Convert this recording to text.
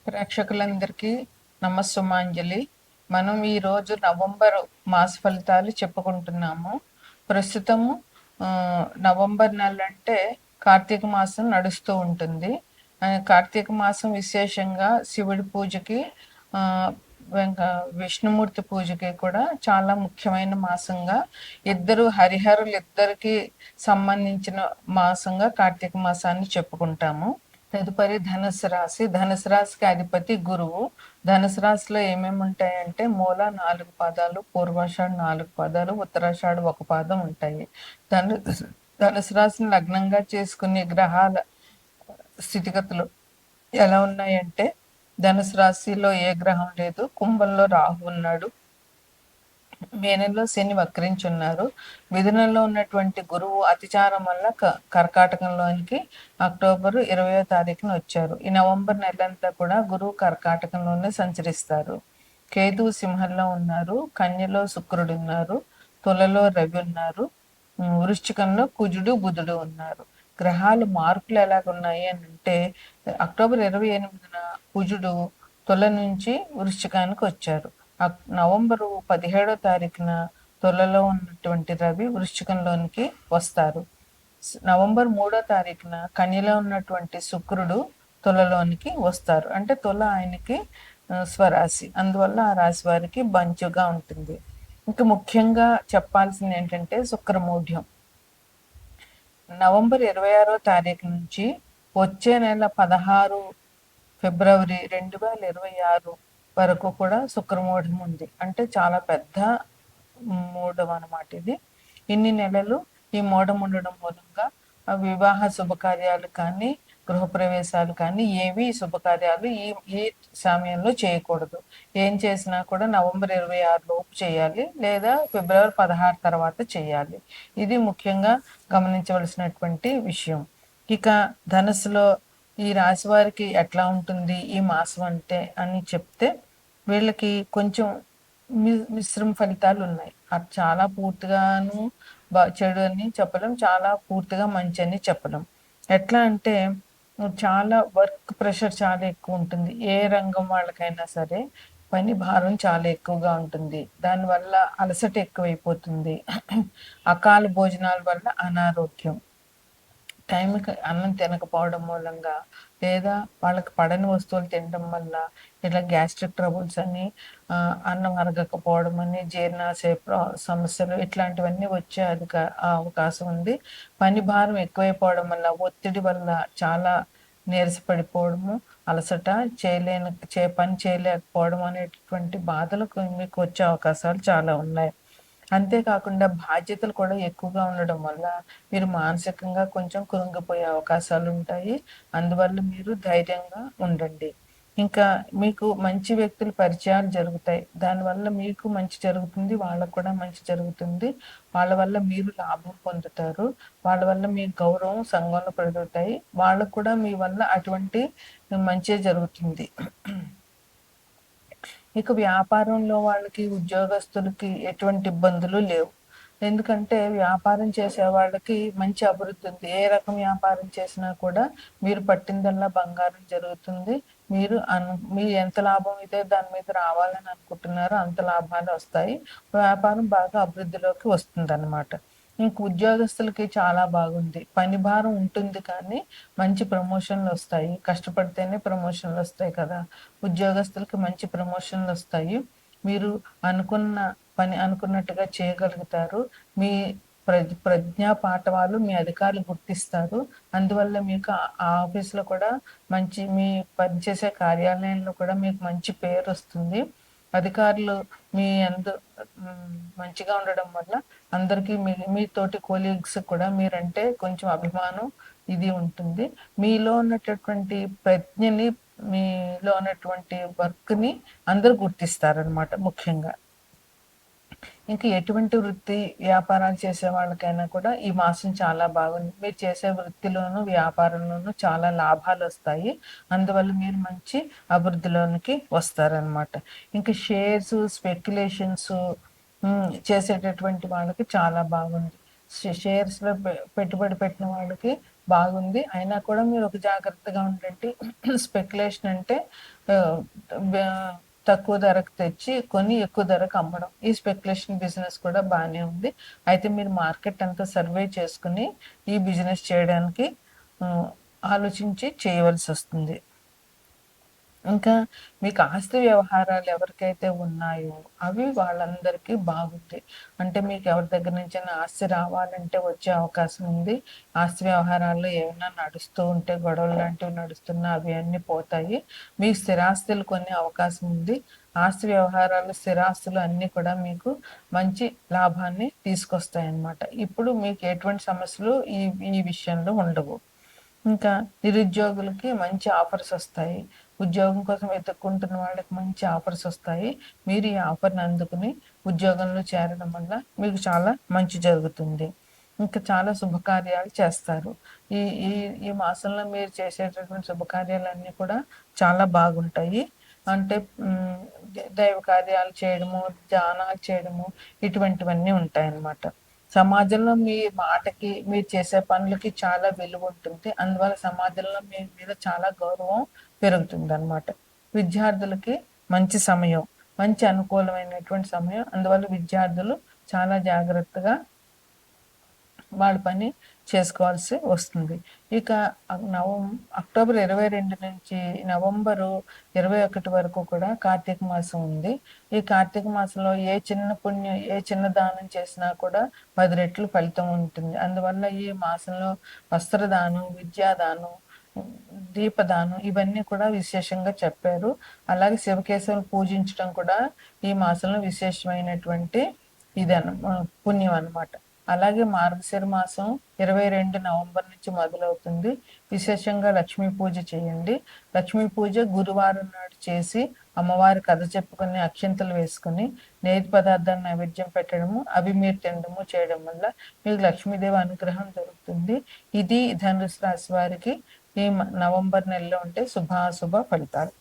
ప్రేక్షకులందరికీ నమస్సుమాంజలి. మనం ఈరోజు నవంబర్ మాస ఫలితాలు చెప్పుకుంటున్నాము. ప్రస్తుతము నవంబర్ నెల అంటే కార్తీక మాసం నడుస్తూ ఉంటుంది. కార్తీక మాసం విశేషంగా శివుడి పూజకి, ఆ, విష్ణుమూర్తి పూజకి కూడా చాలా ముఖ్యమైన మాసంగా, హరిహరులు ఇద్దరికి సంబంధించిన మాసంగా కార్తీక మాసాన్ని చెప్పుకుంటాము. తదుపరి ధనుసు రాశి. ధనుసు రాశికి అధిపతి గురువు. ధనుసు రాశిలో ఏమేమి ఉంటాయంటే మూల 4 పాదాలు, పూర్వాషాఢ 4 పాదాలు, ఉత్తరాషాఢ 1 పాదం ఉంటాయి. ధను ధనుసు రాశిని లగ్నంగా చేసుకునే గ్రహాల స్థితిగతులు ఎలా ఉన్నాయంటే, ధనుసు రాశిలో ఏ గ్రహం లేదు. కుంభంలో రాహు ఉన్నాడు. మేనంలో శని వక్రించున్నారు. మిథునంలో ఉన్నటువంటి గురువు అతిచారం వల్ల కర్కాటకంలోనికి అక్టోబర్ 20వ తారీఖున వచ్చారు. ఈ నవంబర్ నెలంతా కూడా గురువు కర్కాటకంలోనే సంచరిస్తారు. కేతువు సింహంలో ఉన్నారు. కన్యలో శుక్రుడు ఉన్నారు. తులలో రవి ఉన్నారు. వృశ్చికంలో కుజుడు బుధుడు ఉన్నారు. గ్రహాలు మార్పులు ఎలాగున్నాయి అని అంటే, అక్టోబర్ 28న కుజుడు తుల నుంచి వృశ్చికానికి వచ్చారు. నవంబరు 17వ తారీఖున తులలో ఉన్నటువంటి రవి వృశ్చికంలోనికి వస్తారు. నవంబర్ 3వ తారీఖున కన్యలో ఉన్నటువంటి శుక్రుడు తులలోనికి వస్తారు. అంటే తుల ఆయనకి స్వరాశి, అందువల్ల ఆ రాశి వారికి బంచుగా ఉంటుంది. ఇంకా ముఖ్యంగా చెప్పాల్సింది ఏంటంటే శుక్రమూఢ్యం. నవంబర్ 26వ తారీఖు నుంచి వచ్చే నెల 16 ఫిబ్రవరి 2026 వరకు కూడా శుక్రమూఢం ఉంది. అంటే చాలా పెద్ద మూఢం అన్నమాట ఇది. ఇన్ని నెలలు ఈ మూఢం ఉండడం మూలంగా వివాహ శుభకార్యాలు కానీ, గృహప్రవేశాలు కానీ ఏవి శుభకార్యాలు ఈ సమయంలో చేయకూడదు. ఏం చేసినా కూడా నవంబర్ 26 లోపు చేయాలి, లేదా ఫిబ్రవరి 16 తర్వాత చేయాలి. ఇది ముఖ్యంగా గమనించవలసినటువంటి విషయం. ఇక ధనుసులో ఈ రాశి వారికి ఎట్లా ఉంటుంది ఈ మాసం అంటే అని చెప్తే, వీళ్ళకి కొంచెం మిశ్రమ ఫలితాలు ఉన్నాయి. అది చాలా పూర్తిగాను చెడు అని చెప్పలేం, చాలా పూర్తిగా మంచి అని చెప్పలేం. ఎట్లా అంటే చాలా వర్క్ ప్రెషర్ చాలా ఎక్కువ ఉంటుంది. ఏ రంగం వాళ్ళకైనా సరే పని భారం చాలా ఎక్కువగా ఉంటుంది. దానివల్ల అలసట ఎక్కువైపోతుంది. అకాల భోజనాల వల్ల అనారోగ్యం, టైంకి అన్నం తినకపోవడం మూలంగా, లేదా వాళ్ళకి పడని వస్తువులు తినడం వల్ల ఇట్లా గ్యాస్ట్రిక్ ట్రబుల్స్ అని, అన్నం అరగకపోవడం అని, జీర్ణాశయ సమస్యలు ఇట్లాంటివన్నీ వచ్చే అవకాశం ఉంది. పని భారం ఎక్కువైపోవడం వల్ల, ఒత్తిడి వల్ల చాలా నీరసపడిపోవడము, అలసట, పని చేయలేకపోవడం అనేటటువంటి బాధలు మీకు వచ్చే అవకాశాలు చాలా ఉన్నాయి. అంతేకాకుండా బాధ్యతలు కూడా ఎక్కువగా ఉండడం వల్ల మీరు మానసికంగా కొంచెం కృంగిపోయే అవకాశాలు ఉంటాయి. అందువల్ల మీరు ధైర్యంగా ఉండండి. ఇంకా మీకు మంచి వ్యక్తుల పరిచయాలు జరుగుతాయి. దానివల్ల మీకు మంచి జరుగుతుంది, వాళ్ళకు కూడా మంచి జరుగుతుంది. వాళ్ళ వల్ల మీరు లాభం పొందుతారు. వాళ్ళ వల్ల మీ గౌరవం సంఘంలో పెరుగుతాయి. వాళ్ళకు కూడా మీ వల్ల అటువంటి మంచి జరుగుతుంది. ఇక వ్యాపారంలో వాళ్ళకి, ఉద్యోగస్తులకి ఎటువంటి ఇబ్బందులు లేవు. ఎందుకంటే వ్యాపారం చేసే వాళ్ళకి మంచి అభివృద్ధి ఉంది. ఏ రకం వ్యాపారం చేసినా కూడా మీరు పట్టిందల్లా బంగారం జరుగుతుంది. మీరు ఎంత లాభం అయితే దాని మీద రావాలని అనుకుంటున్నారో అంత లాభాలు వస్తాయి. వ్యాపారం బాగా అభివృద్ధిలోకి వస్తుంది అన్నమాట. ఇంక ఉద్యోగస్తులకి చాలా బాగుంది. పని భారం ఉంటుంది కానీ మంచి ప్రమోషన్లు వస్తాయి. కష్టపడితేనే ప్రమోషన్లు వస్తాయి కదా. ఉద్యోగస్తులకి మంచి ప్రమోషన్లు వస్తాయి. మీరు అనుకున్న పని అనుకున్నట్టుగా చేయగలుగుతారు. మీ ప్రజ్ఞా పాఠవాలు మీ అధికారులు గుర్తిస్తారు. అందువల్ల మీకు ఆ ఆఫీస్లో కూడా మీ పనిచేసే కార్యాలయంలో కూడా మీకు మంచి పేరు వస్తుంది. అధికారులు మీ మంచిగా ఉండడం వల్ల అందరికీ మీ తోటి కొలీగ్స్ కూడా మీరంటే కొంచెం అభిమానం ఇది ఉంటుంది. మీలో ఉన్నటువంటి ప్రజ్ఞని, మీలో ఉన్నటువంటి వర్క్ని అందరూ గుర్తిస్తారనమాట ముఖ్యంగా. ఇంకా ఎటువంటి వృత్తి వ్యాపారాలు చేసే వాళ్ళకైనా కూడా ఈ మాసం చాలా బాగుంది. మీరు చేసే వృత్తిలోను వ్యాపారంలోనూ చాలా లాభాలు వస్తాయి. అందువల్ల మీరు మంచి అభివృద్ధిలోనికి వస్తారనమాట. ఇంకా షేర్స్, స్పెక్యులేషన్స్ చేసేటటువంటి వాళ్ళకి చాలా బాగుంది. షేర్స్లో పెట్టుబడి పెట్టిన వాళ్ళకి బాగుంది. అయినా కూడా మీరు ఒక జాగ్రత్తగా ఉండండి. స్పెక్యులేషన్ అంటే ఆహ్, బ తక్కువ ధరకు తెచ్చి కొని ఎక్కువ ధరకు అమ్మడం. ఈ స్పెక్యులేషన్ బిజినెస్ కూడా బానే ఉంది. అయితే మీరు మార్కెట్ అంతా సర్వే చేసుకొని ఈ బిజినెస్ చేయడానికి ఆహ్, ఆలోచించి చేయవలసొస్తుంది. ఇంకా మీకు ఆస్తి వ్యవహారాలు ఎవరికైతే ఉన్నాయో అవి వాళ్ళందరికీ బాగుంది. అంటే మీకు ఎవరి దగ్గర నుంచైనా ఆస్తి రావాలంటే వచ్చే అవకాశం ఉంది. ఆస్తి వ్యవహారాల్లో ఏమైనా నడుస్తూ ఉంటే గొడవలు లాంటివి నడుస్తున్నా అవి అన్నీ పోతాయి. మీకు స్థిరాస్తులు కొనే అవకాశం ఉంది. ఆస్తి వ్యవహారాలు, స్థిరాస్తులు అన్నీ కూడా మీకు మంచి లాభాన్ని తీసుకొస్తాయన్నమాట. ఇప్పుడు మీకు ఎటువంటి సమస్యలు ఈ ఈ విషయంలో ఉండవు. ఇంకా నిరుద్యోగులకి మంచి ఆఫర్స్ వస్తాయి. ఉద్యోగం కోసం వెతుక్కుంటున్న వాళ్ళకి మంచి ఆఫర్స్ వస్తాయి. మీరు ఈ ఆఫర్‌ని అందుకుని ఉద్యోగంలో చేరడం వల్ల మీకు చాలా మంచి జరుగుతుంది. ఇంకా చాలా శుభకార్యాలు చేస్తారు. ఈ ఈ ఈ మాసంలో మీరు చేసేటటువంటి శుభకార్యాలన్నీ కూడా చాలా బాగుంటాయి. అంటే దైవ కార్యాలు చేయడము, దానాలు చేయడము ఇటువంటివన్నీ ఉంటాయన్నమాట. సమాజంలో మీ మాటకి, మీరు చేసే పనులకి చాలా విలువ ఉంటుంది. అందువల్ల సమాజంలో మీ మీద చాలా గౌరవం పెరుగుతుందనమాట. విద్యార్థులకి మంచి సమయం, మంచి అనుకూలమైనటువంటి సమయం. అందువల్ల విద్యార్థులు చాలా జాగ్రత్తగా వాళ్ళ పని చేసుకోవాల్సి వస్తుంది. ఇక అక్టోబర్ 22 నుంచి నవంబరు 21 వరకు కూడా కార్తీక మాసం ఉంది. ఈ కార్తీక మాసంలో ఏ చిన్న దానం చేసినా కూడా 10 రెట్లు ఫలితం ఉంటుంది. అందువల్ల ఈ మాసంలో వస్త్రదానం, విద్యాదానం, దీపదానం ఇవన్నీ కూడా విశేషంగా చెప్పారు. అలాగే శివకేశవులు పూజించడం కూడా ఈ మాసంలో విశేషమైనటువంటి పుణ్యం అన్నమాట. అలాగే మార్గశిర మాసం 22 నవంబర్ నుంచి మొదలవుతుంది. విశేషంగా లక్ష్మీ పూజ చేయండి. లక్ష్మీ పూజ గురువారం నాడు చేసి అమ్మవారి కథ చెప్పుకొని అక్షింతలు వేసుకొని నేతి పదార్థాన్ని నైవేద్యం పెట్టడము, అవి మీరు తినడము చేయడం వల్ల మీకు లక్ష్మీదేవి అనుగ్రహం దొరుకుతుంది. ఇది ధనుసు రాశి వారికి ఈ నవంబర్ నెలలో ఉండే శుభాశుభ ఫలితాలు.